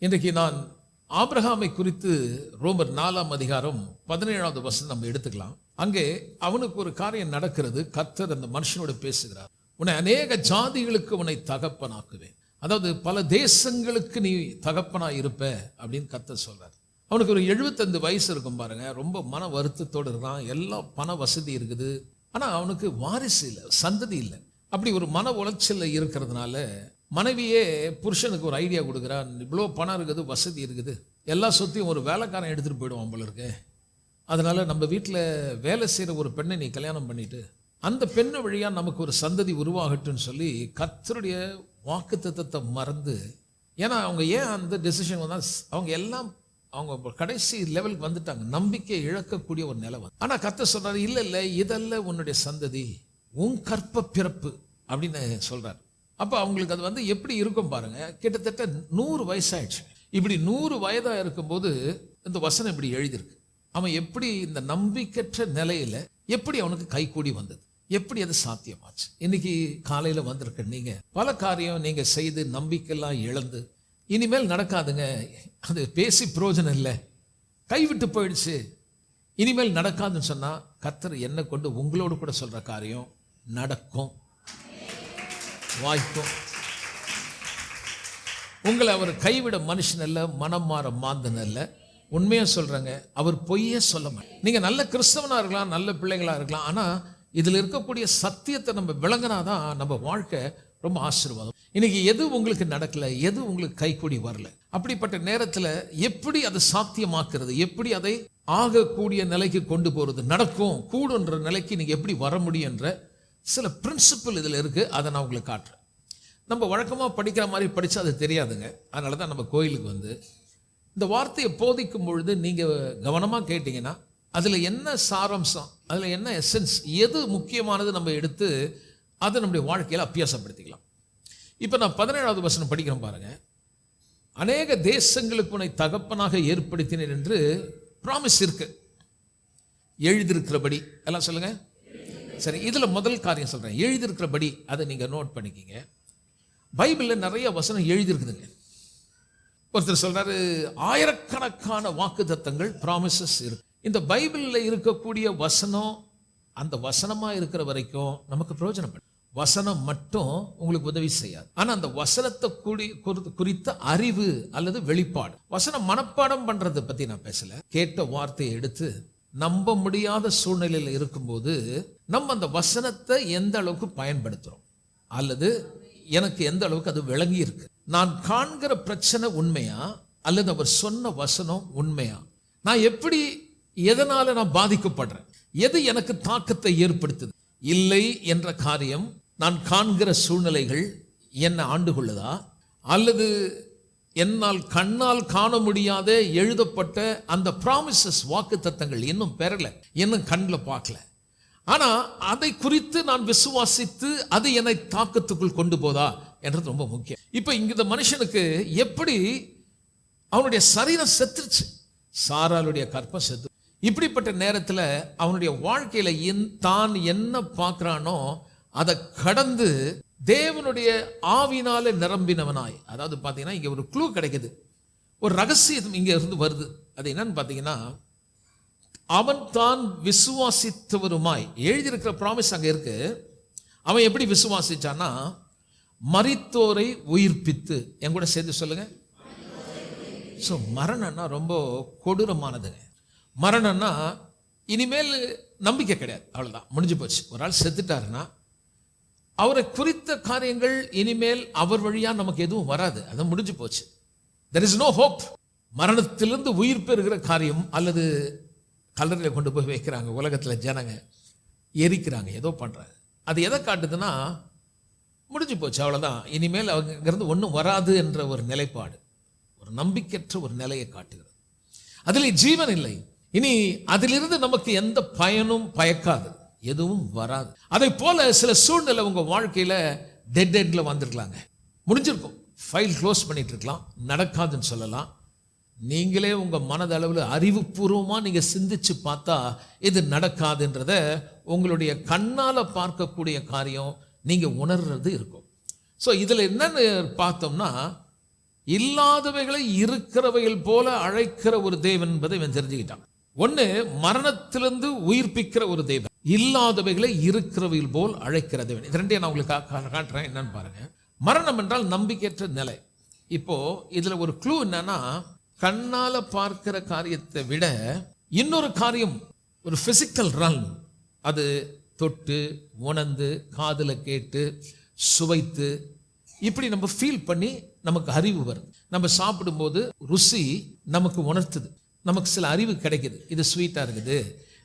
இன்றைக்கு நான் ஆபிரகாமை குறித்து ரோமர் 4:17 நம்ம எடுத்துக்கலாம். அங்கே அவனுக்கு ஒரு காரியம் நடக்கிறது. கர்த்தர் அந்த மனுஷனோடு பேசுகிறார். உன்னை அநேக ஜாதிகளுக்கு உன்னை தகப்பனாக்குவேன். அதாவது பல தேசங்களுக்கு நீ தகப்பனா இருப்ப அப்படின்னு கர்த்தர் சொல்றார். அவனுக்கு ஒரு 75 வயசு இருக்கும் பாருங்க. ரொம்ப மன வருத்தத்தோடு இருக்கான். எல்லாம் பண வசதி இருக்குது, ஆனா அவனுக்கு வாரிசு இல்லை, சந்ததி இல்லை. அப்படி ஒரு மன உளைச்சல்ல இருக்கிறதுனால மனைவியே புருஷனுக்கு ஒரு ஐடியா கொடுக்குறான். இவ்வளோ பணம் இருக்குது, வசதி இருக்குது, எல்லா சொத்தையும் ஒரு வேலைக்காரன் எடுத்துகிட்டு போயிடுவான் போல இருக்கு. அதனால நம்ம வீட்டில் வேலை செய்கிற ஒரு பெண்ணை நீ கல்யாணம் பண்ணிட்டு அந்த பெண்ணு வழியாக நமக்கு ஒரு சந்ததி உருவாகட்டும்னு சொல்லி கர்த்தருடைய வாக்குத்தத்தத்தை மறந்து, ஏன்னா அவங்க ஏன் அந்த டெசிஷன் வந்தால் அவங்க எல்லாம் அவங்க கடைசி லெவலுக்கு வந்துட்டாங்க, நம்பிக்கை இழக்கக்கூடிய ஒரு நிலை வந்து. ஆனால் கர்த்தர் சொல்றாரு, இல்லை இல்லை, இதல்ல உன்னுடைய சந்ததி, உன் கற்ப பிறப்பு அப்படின்னு சொல்றாரு. அப்போ அவங்களுக்கு அது வந்து எப்படி இருக்கும் பாருங்க. கிட்டத்தட்ட 100 வயசாயிடுச்சு. இப்படி 100 வயதா இருக்கும்போது இந்த வசனம் இப்படி எழுதியிருக்கு. அவன் எப்படி இந்த நம்பிக்கற்ற நிலையில எப்படி அவனுக்கு கைகூடி வந்தது, எப்படி அது சாத்தியமாச்சு? இன்னைக்கு காலையில வந்திருக்க நீங்க பல காரியம் நீங்க செய்து நம்பிக்கையெல்லாம் இழந்து இனிமேல் நடக்காதுங்க, அது பேசி பிரயோஜனம் இல்லை, கைவிட்டு போயிடுச்சு, இனிமேல் நடக்காதுன்னு சொன்னா கர்த்தர் என்ன கொண்டு உங்களோடு கூட சொல்ற காரியம் நடக்கும், வாய்க்கும். உங்களை அவர் கைவிட மனுஷன் அல்ல, மனம் மாற மாந்தன் அல்ல. உண்மையா சொல்றேங்க, அவர் பொய்யே சொல்ல மாட்டார். நீங்க நல்ல கிறிஸ்தவனா இருக்கலாம், நல்ல பிள்ளைகளா இருக்கலாம், ஆனா இதுல இருக்கக்கூடிய சத்தியத்தை நம்ம விளங்கினாதான் நம்ம வாழ்க்கை ரொம்ப ஆசீர்வாதம். இன்னைக்கு எது உங்களுக்கு நடக்கல, எது உங்களுக்கு கைக்கூடி வரல, அப்படிப்பட்ட நேரத்தில் எப்படி அதை சாத்தியமாக்குறது, எப்படி அதை ஆகக்கூடிய நிலைக்கு கொண்டு போறது, நடக்கும் கூடுன்ற நிலைக்கு நீங்க எப்படி வர முடியும் என்ற சில பிரின்சிபல் இதில் இருக்கு. அதை நான் உங்களுக்கு காட்டுறேன். நம்ம வழக்கமாக படிக்கிற மாதிரி படித்தா அது தெரியாதுங்க. அதனால தான் நம்ம கோயிலுக்கு வந்து இந்த வார்த்தையை போதிக்கும் பொழுது நீங்கள் கவனமாக கேட்டிங்கன்னா அதில் என்ன சாராம்சம், அதில் என்ன எசன்ஸ், எது முக்கியமானது நம்ம எடுத்து அதை நம்முடைய வாழ்க்கையில் அபியாசப்படுத்திக்கலாம். இப்போ நான் 17வது வசனம் படிக்கிறேன் பாருங்க. அநேக தேசங்களுக்கு உன்னை தகப்பனாக ஏற்படுத்தினேன் என்று ப்ராமிஸ் இருக்கு, எழுதியிருக்கிறபடி. எல்லாம் சொல்லுங்க. சரி, இதில் முதல் காரியம் சொல்கிறேன், எழுதியிருக்கிறபடி. அதை நீங்கள் நோட் பண்ணிக்கிங்க. பைபிளில் நிறைய வசனம் எழுதியிருக்குதுங்க. ஒருத்தர் சொல்றாரு, ஆயிரக்கணக்கான வாக்குத்தத்தங்கள் ப்ராமிசஸ் இருக்கு. இந்த பைபிளில் இருக்கக்கூடிய வசனம் அந்த வசனமாக இருக்கிற வரைக்கும் நமக்கு பிரயோஜனப்படும். வசனம் மட்டும் உங்களுக்கு உதவி செய்யாது. ஆனால் அந்த வசனத்தை குறித்த அறிவு அல்லது வெளிப்பாடு, வசனம் மனப்பாடம் பண்றதை பற்றி நான் பேசல. கேட்ட வார்த்தையை எடுத்து நம்ப முடியாத சூழ்நிலையில் இருக்கும்போது நம்ம அந்த வசனத்தை எந்த அளவுக்கு பயன்படுத்துறோம், அல்லது எனக்கு எந்த அளவுக்கு அது விளங்கி இருக்கு, நான் காண்கிற பிரச்சனை உண்மையா அல்லது அவர் சொன்ன வசனம் உண்மையா, நான் எப்படி எதனால நான் பாதிக்கப்படுறேன், எது எனக்கு தாக்கத்தை ஏற்படுத்துது, இல்லை என்ற காரியம் நான் காண்கிற சூழ்நிலைகள் என்னை ஆண்டு கொள்ளுதா, அல்லது என்னால் கண்ணால் காண முடியாத எழுதப்பட்ட அந்த ப்ராமிசஸ் வாக்கு தத்தங்கள் இன்னும் பெறல, இன்னும் கண்ணில் பார்க்கல, ஆனா அதை குறித்து நான் விசுவாசித்து அது என்னை தாக்கத்துக்குள் கொண்டு போதா என்றது ரொம்ப முக்கியம். இப்ப இங்க இந்த மனுஷனுக்கு எப்படி அவனுடைய சரீரம் செத்துருச்சு, சாராளுடைய கற்பம் செத்து. இப்படிப்பட்ட நேரத்தில் அவனுடைய வாழ்க்கையில தான் என்ன பார்க்கிறானோ அதை கடந்து தேவனுடைய ஆவினால நிரம்பினவனாய், அதாவது பார்த்தீங்கன்னா இங்க ஒரு க்ளூ கிடைக்குது, ஒரு ரகசியம் இங்க இருந்து வருது. அது என்னன்னு பார்த்தீங்கன்னா, அவன் தான் விசுவாசித்தவருமாய் எழுதியிருக்கிற ப்ராமிஸ் அங்க இருக்கு. அவன் எப்படி விசுவாசிச்சான்னா, மரித்தோரை உயிர்ப்பித்து. என் கூட சேர்ந்து சொல்லுங்க. ஸோ மரணம்னா ரொம்ப கொடூரமானதுங்க. மரணம்னா இனிமேல் நம்பிக்கை கிடையாது, அவ்வளோதான், முடிஞ்சு போச்சு. ஒரு ஆள் செத்துட்டாருன்னா அவரை குறித்த காரியங்கள் இனிமேல் அவர் வழியா நமக்கு எதுவும் வராது, அது முடிஞ்சு போச்சு. There is no hope. மரணத்திலிருந்து உயிர் பெறுகிற காரியம் அல்லது கல்லறையில் கொண்டு போய் வைக்கிறாங்க, உலகத்தில் ஜனங்க எரிக்கிறாங்க, ஏதோ பண்ணுறாங்க. அது எதை காட்டுதுன்னா முடிஞ்சு போச்சு, அவ்வளோதான், இனிமேல் அவங்கிருந்து ஒன்றும் வராது என்ற ஒரு நிலைப்பாடு, ஒரு நம்பிக்கையற்ற ஒரு நிலையை காட்டுகிறது. அதில் ஜீவன் இல்லை. இனி அதிலிருந்து நமக்கு எந்த பயனும் பயக்காது, எதுவும் வராது. அதை போல சில சூழ்நிலை உங்க வாழ்க்கையில டெட் எண்ட்ல வந்திருக்கலாங்க, முடிஞ்சிருக்கும், ஃபைல் க்ளோஸ் பண்ணிட்டு இருக்கலாம், நடக்காதுன்னு சொல்லலாம். நீங்களே உங்க மனதளவில் அறிவுபூர்வமா நீங்க சிந்திச்சு பார்த்தா இது நடக்காதுன்றத உங்களுடைய கண்ணால பார்க்கக்கூடிய காரியம் நீங்க உணர்றது இருக்கும். ஸோ இதுல என்னன்னு பார்த்தோம்னா, இல்லாதவைகளை இருக்கிறவைகள் போல அழைக்கிற ஒரு தேவன் என்பதை இவன் தெரிஞ்சுக்கிட்டான். ஒண்ணு, மரணத்திலிருந்து உயிர்ப்பிக்கிற ஒரு தேவன், இல்லாதவைகளை இருக்கிறவைகள் போல் அழைக்கிற தேவன். இது ரெண்டையும் நான் உங்களுக்கு காட்டுறேன். என்னன்னு பாருங்க. மரணம் என்றால் நம்பிக்கையற்ற நிலை. இப்போ இதுல ஒரு க்ளூ என்னன்னா, கண்ணால பார்க்கிற காரியத்தை விட இன்னொரு காரியம், ஒரு பிசிக்கல் ரன், அது தொட்டு உணர்ந்து காதுல கேட்டு சுவைத்து இப்படி நம்ம ஃபீல் பண்ணி நமக்கு அறிவு வரும். நம்ம சாப்பிடும்போது ருசி நமக்கு உணர்த்துது, நமக்கு சில அறிவு கிடைக்குது. இது ஸ்வீட்டா இருக்குது,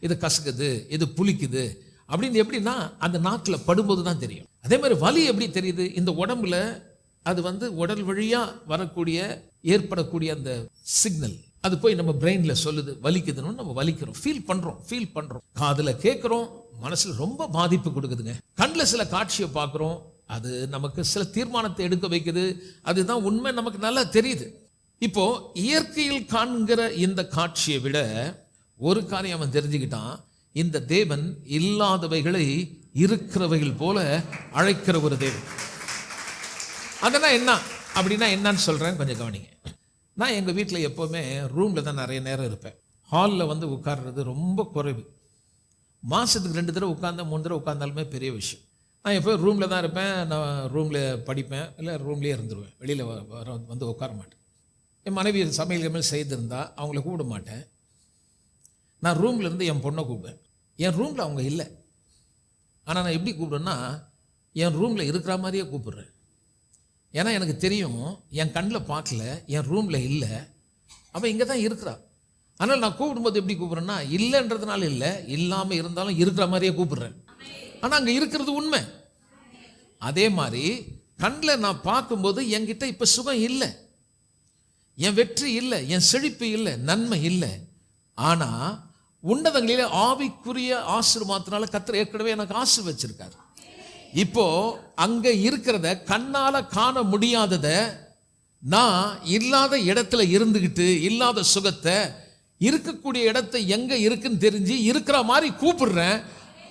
இது கசக்குது, இது புளிக்குது அப்படின்னு. எப்படின்னா அந்த நாக்கில் படும்போது தான் தெரியும். அதே மாதிரி வலி எப்படி தெரியுது? இந்த உடம்புல அது உடல் வழியா வரக்கூடிய ஏற்படக்கூடிய அந்த சிக்னல், அது போய் நம்ம பிரெயின்ல சொல்லுது வலிக்குதுன்னு. நம்ம வலிக்கிறோம், ஃபீல் பண்றோம். காதுல கேட்கிறோம், மனசுல ரொம்ப பாதிப்பு கொடுக்குதுங்க. கண்ணில் சில காட்சியை பார்க்குறோம், அது நமக்கு சில தீர்மானத்தை எடுக்க வைக்குது. அதுதான் உண்மை, நமக்கு நல்லா தெரியுது. இப்போ இயற்கையில் காண்கிற இந்த காட்சியை விட ஒரு காரியம் அவன் தெரிஞ்சுக்கிட்டான். இந்த தேவன் இல்லாதவைகளை இருக்கிறவைகள் போல அழைக்கிற ஒரு தேவன். அதெல்லாம் என்ன அப்படின்னா என்னன்னு சொல்றேன், கொஞ்சம் கவனிங்க. நான் எங்கள் வீட்டில் எப்போவுமே ரூமில் தான் நிறைய நேரம் இருப்பேன். ஹாலில் உட்கார்றது ரொம்ப குறைவு. மாதத்துக்கு 2 தடவை உட்கார்ந்தா 3 தடவை உட்கார்ந்தாலுமே பெரிய விஷயம். நான் எப்போ ரூமில் தான் இருப்பேன். நான் ரூமில் படிப்பேன், இல்லை ரூம்லேயே இருந்துருவேன். வெளியில் உட்கார மாட்டேன். என் மனைவி சமையல் செய்திருந்தா அவங்கள கூப்பிட மாட்டேன். நான் ரூமில் இருந்து என் பொண்ணை கூப்பிடுவேன். என் ரூமில் அவங்க இல்லை, ஆனால் நான் எப்படி கூப்பிடுவேன்னா என் ரூமில் இருக்கிற மாதிரியே கூப்பிடுறேன். ஏன்னா எனக்கு தெரியும், என் கண்ணில் பார்க்கல, என் ரூமில் இல்லை, அவன் இங்கே தான் இருக்கிறா. ஆனால் நான் கூப்பிடும்போது எப்படி கூப்பிட்றேன்னா, இல்லைன்றதுனால இல்லை, இல்லாமல் இருந்தாலும் இருக்கிற மாதிரியே கூப்பிடுறேன். ஆனால் அங்கே இருக்கிறது உண்மை. அதே மாதிரி கண்ணில் நான் பார்க்கும்போது என்கிட்ட இப்போ சுகம் இல்லை, என் வெற்றி இல்லை, என் செழிப்பு இல்லை, நன்மை இல்லை. ஆனால் உன்னதங்களிலே ஆவிக்குரிய ஆசீர்வாதத்தினால கர்த்தர் ஏற்கனவே எனக்கு ஆசீர்வதிச்சிருக்காரு. இப்போ அங்க இருக்கிறத கண்ணால காண முடியாதத நான் இல்லாத இடத்துல இருந்துகிட்டு இல்லாத சுகத்தை இருக்கக்கூடிய இடத்தை எங்க இருக்குன்னு தெரிஞ்சு இருக்கிற மாதிரி கூப்பிடுறேன்.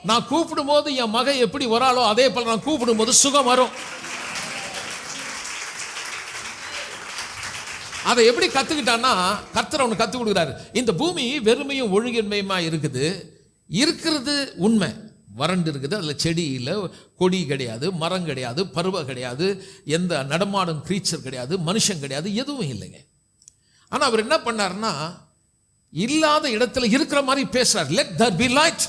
நான் கூப்பிடும் போது என் மகன் எப்படி வராளோ அதே போல நான் கூப்பிடும் போது சுகம் வரும். அதை எப்படி கத்துக்கிட்டான்னா, கர்த்தர் அவனுக்கு கத்து கொடுக்குறாரு. இந்த பூமி வெறுமையும் ஒழுங்கின்மையுமா இருக்குது, இருக்கிறது உண்மை. வறண்டு இருக்குது, அதில் செடி இல்லை, கொடி கிடையாது, மரம் கிடையாது, பருவம் கிடையாது, எந்த நடமாடும் கிரீச்சர் கிடையாது, மனுஷன் கிடையாது, எதுவும் இல்லைங்க. ஆனால் அவர் என்ன பண்ணாருன்னா, இல்லாத இடத்துல இருக்கிற மாதிரி பேசுறாரு. Let there be light.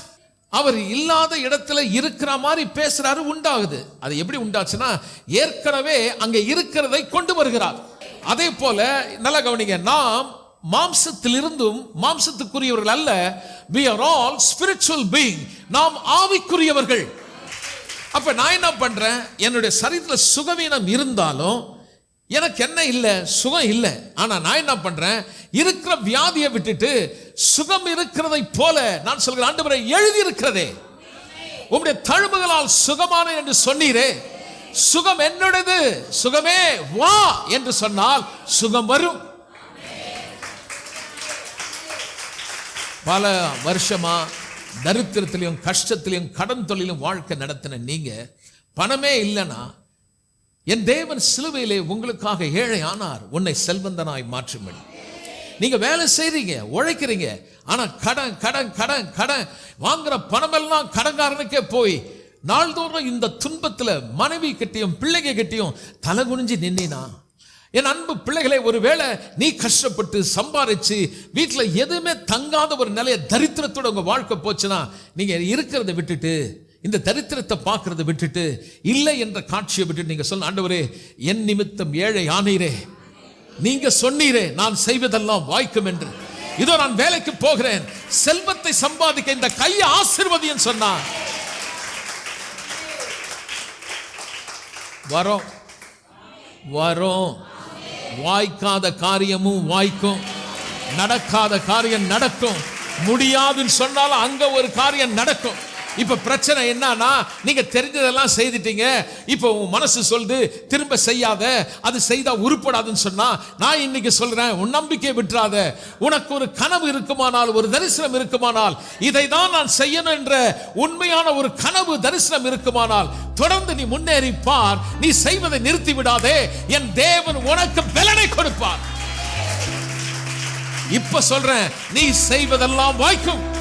அவர் இல்லாத இடத்துல இருக்கிற மாதிரி பேசுறாரு, உண்டாகுது. அது எப்படி உண்டாச்சுன்னா, ஏற்கனவே அங்க இருக்கிறதை கொண்டு வருகிறார். அதே போல நல்ல கவனிங்க, நாம் மாம்சத்திலிருந்தும் மாம்சத்துக்குரியவர்கள் அல்ல. we are all spiritual being. நாம் ஆவிக்குரியவர்கள். அப்ப நான் என்ன பண்றேன், என்னுடைய சரீரத்தில் சுகவீனம் இருந்தாலும் எனக்கு என்ன இல்லை, சுகம் இல்லை. ஆனா நான் என்ன பண்றேன், இருக்கிற வியாதியை விட்டுட்டு சுகம் இருக்கிறதை போல நான் சொல்கிறேன், ஆண்டவரே எழுதி இருக்கிறதே, உம்முடைய தழும்புகளால் சுகமான என்று சொன்னீரே, சுகம் என்னுடையது, சுகமே வா என்று சொன்னால் சுகம் வரும். பல வருஷமா தரித்திரத்திலையும் கஷ்டத்திலையும் கடன் தொழிலும் வாழ்க்கை நடத்தின நீங்க, பணமே இல்லைன்னா என் தேவன் சிலுவையிலே உங்களுக்காக ஏழை ஆனார், உன்னை செல்வந்தனாய் மாற்றும்படி. நீங்க வேலை செய்றீங்க, உழைக்கிறீங்க, ஆனா கடன் கடன் கடன் கடன் வாங்குற பணமெல்லாம் கடன்காரனுக்கே போய் நாள்தோறும் இந்த துன்பத்துல மனைவி கிட்டையும் பிள்ளைங்க கிட்டையும் தலை குனிஞ்சு நின்னா, என் அன்பு பிள்ளைகளை, ஒருவேளை நீ கஷ்டப்பட்டு சம்பாதிச்சு வீட்டில் எதுவுமே தங்காத ஒரு நிலைய தரித்திரத்தோட உங்க வாழ்க்கை போச்சுன்னா, நீங்க இருக்கிறத விட்டுட்டு இந்த தரித்திரத்தை பார்க்கறத விட்டுட்டு இல்லை என்ற காட்சியை விட்டுட்டு நீங்க சொல்ல, ஆண்டவரே என் நிமித்தம் ஏழை ஆனீரே, நீங்க சொன்னீரே நான் செய்வதெல்லாம் வாய்க்கும் என்று, இதோ நான் வேலைக்கு போகிறேன், செல்வத்தை சம்பாதிக்க இந்த கையை ஆசீர்வதின்னு சொன்னா வரும் வரும். வாய்க்காத காரியமும் வாய்க்கும், நடக்காத காரியம் நடக்கும். முடியாதுன்னு சொன்னாலும் அங்க ஒரு காரியம் நடக்கும். இப்ப பிரச்சனை என்னன்னா, நீங்க தெரிஞ்சதெல்லாம் செய்துட்டீங்க. இப்ப உன் மனசு சொல்லுது திரும்ப செய்யாத, அது செய்தா உருப்படாதுன்னு சொன்னா, நான் இன்னைக்கு சொல்றேன், உன் நம்பிக்கையை விட்டுறாத. உனக்கு ஒரு கனவு இருக்குமானால், ஒரு தரிசனம் இருக்குமானால், இதை தான் நான் செய்யணும் என்ற உண்மையான ஒரு கனவு தரிசனம் இருக்குமானால், தொடர்ந்து நீ முன்னேறி பார். நீ செய்வதை நிறுத்தி விடாதே. என் தேவன் உனக்கு பலனை கொடுப்பார். இப்ப சொல்றேன், நீ செய்வதெல்லாம் வாய்க்கும்.